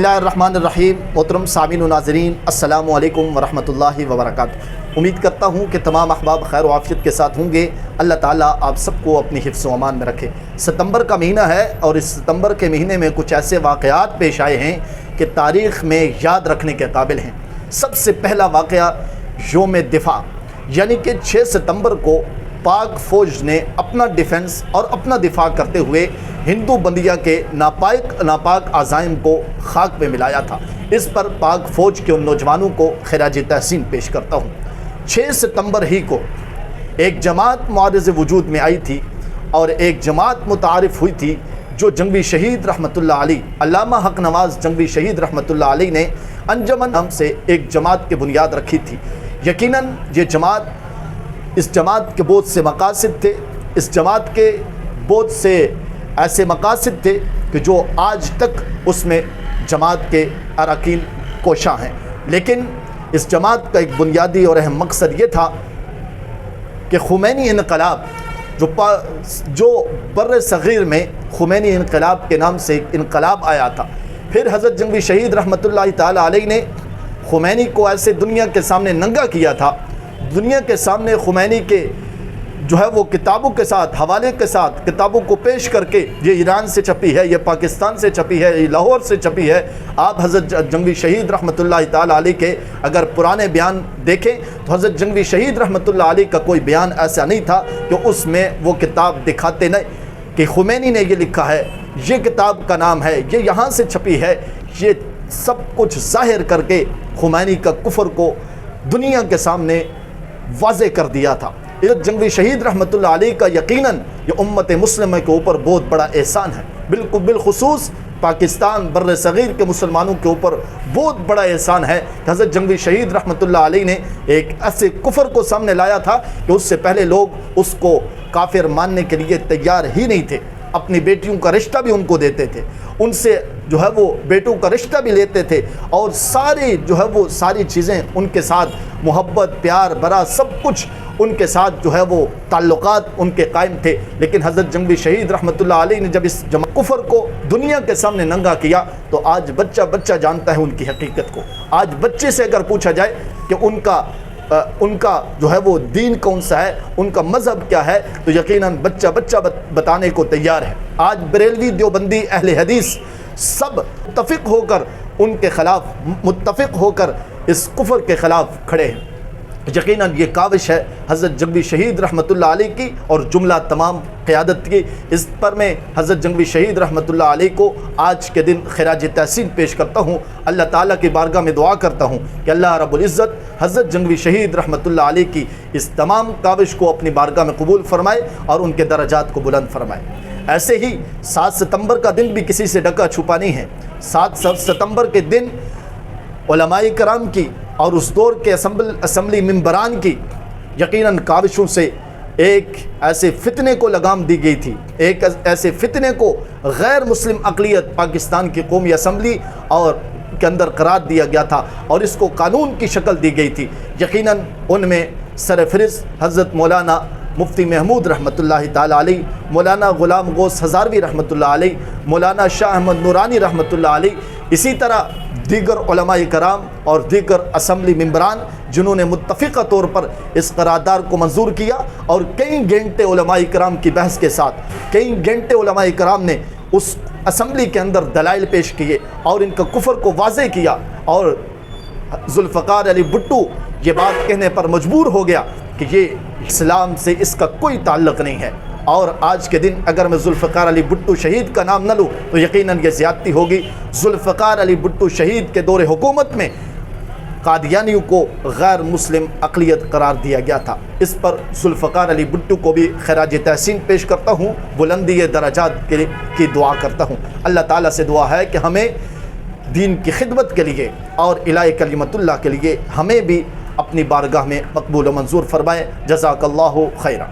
बिस्मिल्लाहिर्रहमानिर्रहीम। मोहतरम सामीन व नाज़रीन, अस्सलामु अलैकुम वरहमतुल्लाहि वबरकातुहू। उम्मीद करता हूँ कि तमाम अहबाब खैर व आफियत के साथ होंगे। अल्लाह ताला आप सबको अपनी हिफ्ज़ व अमान में रखे। सितंबर का महीना है और इस सितंबर के महीने में कुछ ऐसे वाक़यात पेश आए हैं कि तारीख़ में याद रखने के काबिल हैं। सबसे पहला वाक़या यौम दिफा यानी कि 6 सितंबर को पाक फ़ौज ने अपना डिफेंस और अपना दिफा करते हुए हिंदू बंदिया के नापाक अज़ाइम को खाक में मिलाया था। इस पर पाक फ़ौज के उन नौजवानों को खिराज तहसीन पेश करता हूँ। 6 सितंबर ही को एक जमात मुआरज़ वजूद में आई थी और एक जमात मुतारिफ़ हुई थी जो जंगवी शहीद रहमतुल्लाह अलैह अल्लामा हक नवाज़ जंगवी शहीद रहमतुल्लाह अलैह ने अंजमन नाम से एक जमात की बुनियाद रखी थी। यकीनन ये जमात, इस जमात के बहुत से मकासद थे। इस जमात के बहुत से ऐसे मकासद थे कि जो आज तक उसमें जमात के अरकान कोशा हैं। लेकिन इस जमात का एक बुनियादी और अहम मकसद ये था कि खुमैनी इनकलाब जो बर्र सग़ीर में खुमैनी इनकलाब के नाम से एक इनकलाब आया था। फिर हज़रत जंगवी शहीद रहमतुल्लाह ताला अलैह ने खुमैनी को ऐसे दुनिया के सामने नंगा किया था। दुनिया के सामने खुमैनी के जो है वो किताबों के साथ, हवाले के साथ किताबों को पेश करके, ये ईरान से छपी है, ये पाकिस्तान से छपी है, ये लाहौर से छपी है। आप हज़रत जंगवी शहीद रहमतुल्लाह ताला अलैह के अगर पुराने बयान देखें तो हज़रत जंगवी शहीद रहमतुल्लाह अलैह का कोई बयान ऐसा नहीं था कि उसमें वो किताब दिखाते नहीं कि खुमैनी ने ये लिखा है, ये किताब का नाम है, ये यहाँ से छपी है। ये सब कुछ ज़ाहिर करके खुमैनी का कुफ्र को दुनिया के सामने वाज़े कर दिया था। जंगवी शहीद रहमतुल्लाह अलैह का यकीनन ये उम्मत मुस्लिम के ऊपर बहुत बड़ा एहसान है। बिलखुसूस पाकिस्तान बर्र सग़ीर के मुसलमानों के ऊपर बहुत बड़ा एहसान है कि हज़रत जंगवी शहीद रहमतुल्लाह अलैह ने एक ऐसे कुफ्र को सामने लाया था कि उससे पहले लोग उसको काफिर मानने के लिए तैयार ही नहीं थे। अपनी बेटियों का रिश्ता भी उनको देते थे, उनसे जो है वो बेटों का रिश्ता भी लेते थे और सारी जो है वो सारी चीज़ें उनके साथ मोहब्बत, प्यार, बरा सब कुछ उनके साथ जो है वो ताल्लुकात उनके कायम थे। लेकिन हज़रत जंगवी शहीद रहमतुल्लाह अलैह ने जब इस कुफ्र को दुनिया के सामने नंगा किया तो आज बच्चा जानता है उनकी हकीकत को। आज बच्चे से अगर पूछा जाए कि उनका जो है वो दीन कौन सा है, उनका मज़हब क्या है, तो यकीनन बच्चा बताने को तैयार है। आज बरेलवी, देवबंदी, अहले हदीस सब मुत्तफ़िक़ होकर उनके ख़िलाफ़, मुत्तफ़िक़ होकर इस कुफ्र के ख़िलाफ़ खड़े हैं। यकीनन ये काविश है हज़रत जंगवी शहीद रहमतुल्लाह अलैह की और जुमला तमाम क़यादत की। इस पर मैं हज़रत जंगवी शहीद रहमतुल्लाह अलैह को आज के दिन खिराज तहसीन पेश करता हूँ। अल्लाह ताला की बारगाह में दुआ करता हूँ कि अल्लाह रब्बुल इज़्ज़त हज़रत जंगवी शहीद रहमतुल्लाह अलैह की इस तमाम काविश को अपनी बारगाह में कबूल फ़रमाए और उनके दर्जात को बुलंद फ़रमाए। ऐसे ही 7 सितंबर का दिन भी किसी से ढका छुपा नहीं है। 7 सितंबर के दिन उलमाए कराम की और उस दौर के असम्बली मिंबरान की यकीनन काविशों से एक ऐसे फितने को लगाम दी गई थी। एक ऐसे फितने को गैर मुस्लिम अक़लियत पाकिस्तान की कौमी असम्बली और के अंदर करार दिया गया था और इसको कानून की शक्ल दी गई थी। यकीनन उनमें सरफ़हरिस्त हज़रत मौलाना मुफ्ती महमूद रहमतुल्लाह ताला अलैह, मौलाना ग़ुलाम गौस हज़ारवी रहमतुल्लाह अलैह, मौलाना शाह अहमद नूरानी रहमतुल्लाह अलैह, इसी तरह दीगर उलमाए कराम और दीगर असम्बली मेंबरान जिन्होंने मुत्तफ़िक़ा तौर पर इस करारदार को मंजूर किया। और कई घंटे उलमाए कराम की बहस के साथ, कई घंटे उलमाए कराम ने उस असम्बली के अंदर दलाइल पेश किए और इनका कुफ्र को वाज़े किया। और ज़ुल्फ़िकार अली भुट्टो ये बात कहने पर मजबूर हो गया कि ये इस्लाम से इसका कोई ताल्लुक़ नहीं है। और आज के दिन अगर मैं ज़ुल्फ़िकार अली भुट्टो शहीद का नाम न लूँ तो यकीनन ये ज़्यादती होगी। ज़ुल्फ़िकार अली भुट्टो शहीद के दौरे हुकूमत में कादियानियों को गैर मुस्लिम अक़लियत करार दिया गया था। इस पर ज़ुल्फ़िकार अली भुट्टो को भी खिराज तहसीन पेश करता हूँ, बुलंदी दर्जात की दुआ करता हूँ। अल्लाह ताला से दुआ है कि हमें दीन की खिदमत के लिए और इलाही कलिमतुल्लाह के लिए हमें भी अपनी बारगाह में मकबूल व मंजूर फरमाए। जज़ाकल्लाहु खैरा।